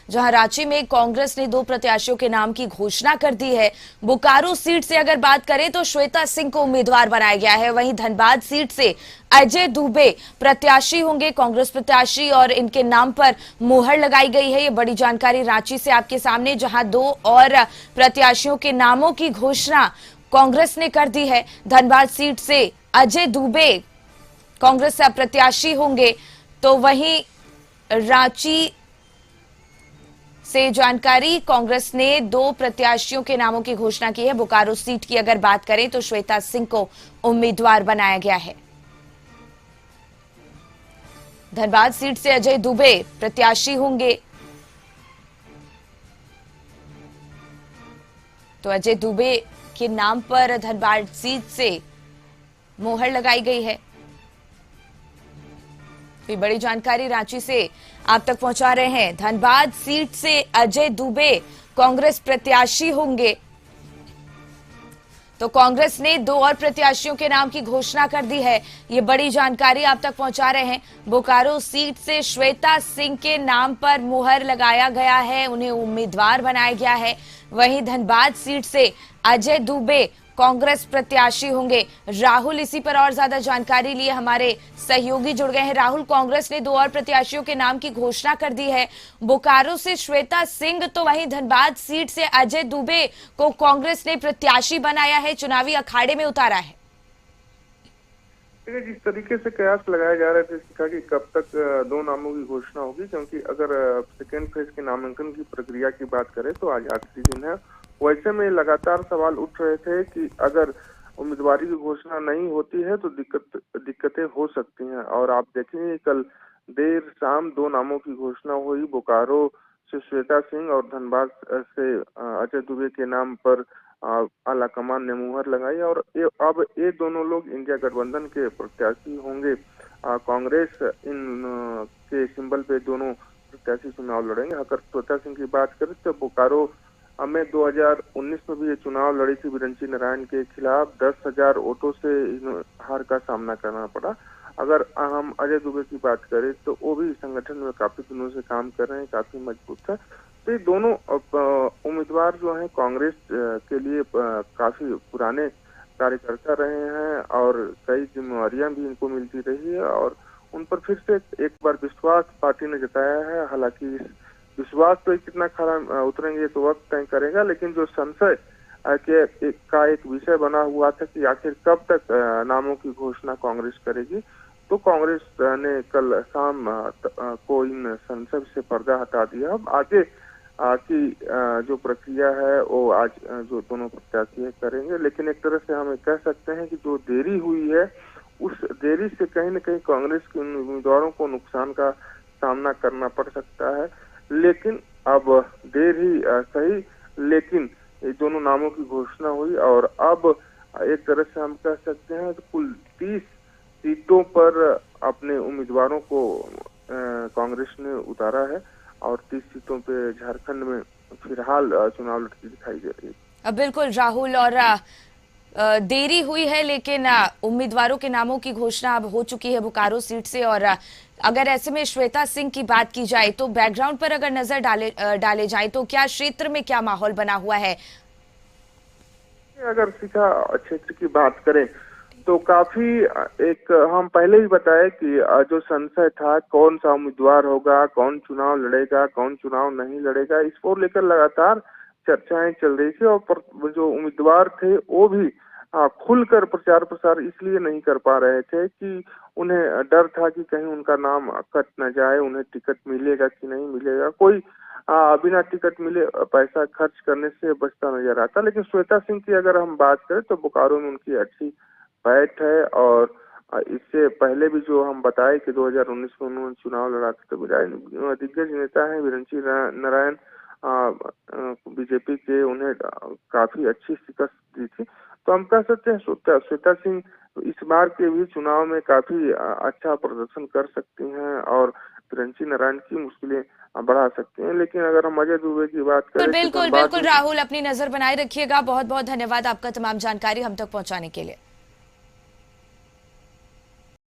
जहां रांची में कांग्रेस ने 2 प्रत्याशियों के नाम की घोषणा कर दी है। बोकारो सीट से अगर बात करें तो श्वेता सिंह को उम्मीदवार बनाया गया है। वहीं धनबाद सीट से अजय दुबे प्रत्याशी होंगे, कांग्रेस प्रत्याशी, और इनके नाम पर मुहर लगाई गई है। ये बड़ी जानकारी रांची से आपके सामने, जहां 2 और प्रत्याशियों के नामों की घोषणा कांग्रेस ने कर दी है। धनबाद सीट से अजय दुबे कांग्रेस से प्रत्याशी होंगे, तो वहीं रांची से जानकारी, कांग्रेस ने 2 प्रत्याशियों के नामों की घोषणा की है। बोकारो सीट की अगर बात करें तो श्वेता सिंह को उम्मीदवार बनाया गया है। धनबाद सीट से अजय दुबे प्रत्याशी होंगे, तो अजय दुबे के नाम पर धनबाद सीट से मोहर लगाई गई है। तो बड़ी जानकारी रांची से आप तक पहुंचा रहे हैं। धनबाद सीट से अजय दुबे कांग्रेस प्रत्याशी होंगे, तो कांग्रेस ने 2 और प्रत्याशियों के नाम की घोषणा कर दी है। ये बड़ी जानकारी आप तक पहुंचा रहे हैं। बोकारो सीट से श्वेता सिंह के नाम पर मुहर लगाया गया है, उन्हें उम्मीदवार बनाया गया है। वहीं धनबाद सीट से अजय दुबे कांग्रेस प्रत्याशी होंगे। राहुल इसी पर और ज्यादा जानकारी लिए हमारे सहयोगी जुड़ गए हैं। राहुल, कांग्रेस ने 2 और प्रत्याशियों के नाम की घोषणा कर दी है। बोकारो से श्वेता सिंह, तो वहीं धनबाद सीट से अजय दुबे को कांग्रेस ने प्रत्याशी बनाया है, चुनावी अखाड़े में उतारा है। देखिए, जिस तरीके से कयास लगाए जा रहे थे कि कब तक 2 नामों की घोषणा होगी, क्योंकि अगर सेकेंड फेज के नामांकन की प्रक्रिया की बात करें तो आज आखिरी दिन है। वैसे में लगातार सवाल उठ रहे थे कि अगर उम्मीदवारी की घोषणा नहीं होती है तो दिक्कतें हो सकती हैं। और आप देखेंगे कल देर शाम 2 नामों की घोषणा हुई। बोकारो से श्वेता सिंह और धनबाद से अजय दुबे के नाम पर आलाकमान ने मुहर लगाई, और अब ये दोनों लोग इंडिया गठबंधन के प्रत्याशी होंगे। कांग्रेस के सिंबल पे दोनों प्रत्याशी चुनाव लड़ेंगे। अगर श्वेता सिंह की बात करें तो बोकारो में 2019 में भी ये चुनाव लड़ी थी बिरंची नारायण के खिलाफ। 10,000 वोटों से हार का सामना करना पड़ा। अगर हम अजय दुबे की बात करें तो वो भी संगठन में काफी दिनों से काम कर रहे हैं, काफी मजबूत है। तो ये दोनों उम्मीदवार जो हैं कांग्रेस के लिए काफी पुराने कार्यकर्ता रहे हैं और कई जिम्मेवारियां भी इनको मिलती रही है, और उन पर फिर से एक बार विश्वास पार्टी ने जताया है। हालांकि इस विश्वास पे कितना खरा उतरेंगे तो वक्त तय करेगा, लेकिन जो संशय का एक विषय बना हुआ था कि आखिर कब तक नामों की घोषणा कांग्रेस करेगी, तो कांग्रेस ने कल शाम को इन संशय से पर्दा हटा दिया। अब आगे की जो प्रक्रिया है वो आज जो दोनों प्रत्याशी करेंगे, लेकिन एक तरह से हम कह सकते हैं कि जो देरी हुई है उस देरी से कहीं न कहीं कांग्रेस के उम्मीदवारों को नुकसान का सामना करना पड़ सकता है। लेकिन अब देर ही सही, लेकिन ये दोनों नामों की घोषणा हुई, और अब एक तरह से हम कह सकते हैं कि कुल 30 सीटों पर अपने उम्मीदवारों को कांग्रेस ने उतारा है, और 30 सीटों पे झारखंड में फिलहाल चुनाव लड़ती दिखाई दे रही है। बिल्कुल राहुल, और देरी हुई है लेकिन उम्मीदवारों के नामों की घोषणा अब हो चुकी है बोकारो सीट से। और अगर ऐसे में श्वेता सिंह की बात की जाए तो बैकग्राउंड पर अगर नजर डाले जाए तो क्या क्षेत्र में क्या माहौल बना हुआ है? अगर शिक्षा क्षेत्र की बात करें तो काफी एक हम पहले ही बताए कि जो संशय था कौन सा उम्मीदवार होगा, कौन चुनाव लड़ेगा, कौन चुनाव नहीं लड़ेगा, इसको लेकर लगातार चर्चाएं चल रही थी। और जो उम्मीदवार थे वो भी खुलकर प्रचार प्रसार इसलिए नहीं कर पा रहे थे कि उन्हें डर था कि कहीं उनका नाम कट न जाए, उन्हें टिकट मिलेगा कि नहीं मिलेगा। कोई बिना टिकट मिले पैसा खर्च करने से बचता नजर आता। लेकिन श्वेता सिंह की अगर हम बात करें तो बोकारो में उनकी अच्छी बैठ है, और इससे पहले भी जो हम बताए कि 2019 में उन्होंने चुनाव लड़ा था, तो दिग्गज नेता है बिरंची नारायण बीजेपी के, उन्हें काफी अच्छी शिकस्त दी थी। तो हम कह सकते हैं श्वेता सिंह इस बार के भी चुनाव में काफी अच्छा प्रदर्शन कर सकती हैं और बिरंची नारायण की मुश्किलें बढ़ा सकते हैं। लेकिन अगर हम अजय दुबे की बात करें बिल्कुल बिल्कुल राहुल, अपनी नजर बनाए रखिएगा। बहुत बहुत धन्यवाद आपका तमाम जानकारी हम तक पहुंचाने के लिए।